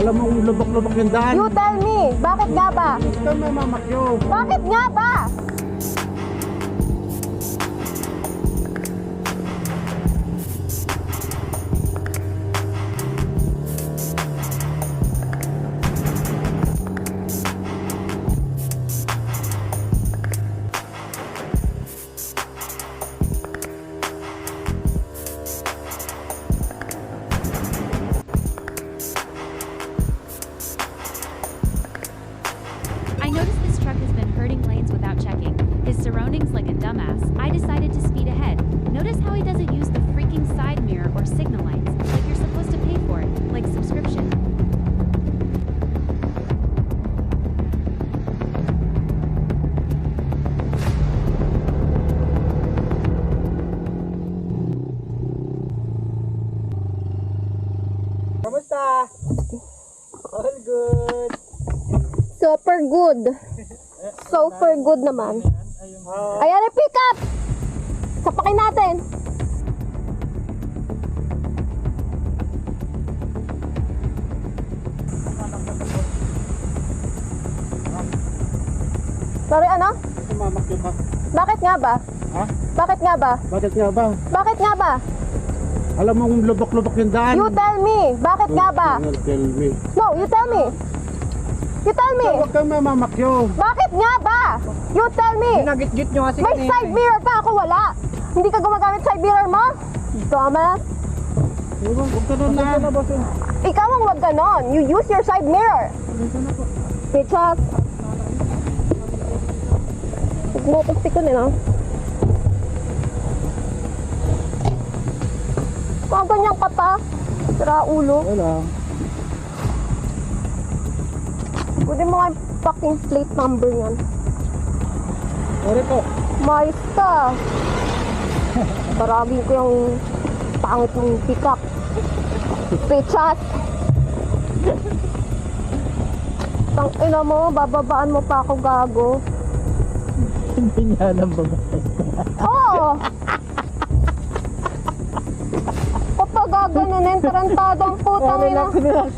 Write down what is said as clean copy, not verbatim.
Alam mo, lubak-lubak yung daan. You tell me, bakit nga ba? Ito may mamakyo. Bakit nga ba? I noticed this truck has been hurting lanes without checking his surroundings like a dumbass. I decided to speed ahead. Notice how he doesn't use the freaking side mirror or signal lights, like you're supposed to pay for it, like subscription. Kamusta? All good. Super good. Super good naman. Ayan na, pick up! Sapakin natin. Sorry, ano? Mamakyo ka. Bakit nga ba? Ha? Bakit nga ba? Bakit nga ba? Bakit nga ba? Alam mo, lubak-lubak yung daan. You tell me, bakit nga ba? Tell me. No, you tell me. You tell me. Huwag kang mamamakyo. Bakit nga ba? You tell me. Ginagit-git nyo kasi May side mirror pa, ako wala. Hindi ka gumagamit side mirror mo? Thomas, Huwag ka doon na. ikaw ang wag ganon. You use your side mirror. Pichas. Huwag mo itong pikon eh, no? Kaganyan ka pa. Sira ulo. Wala. Pwede mo nga yung fucking plate number yan. Sorry po. Mais ka. Baragin ko yung pangit mong pick-up. Pichas. Tang ina mo, bababaan mo pa ako, gago. Hindi niya alam babae. Oo. Kapag gaganunin, tarantadong putang ina. Relax.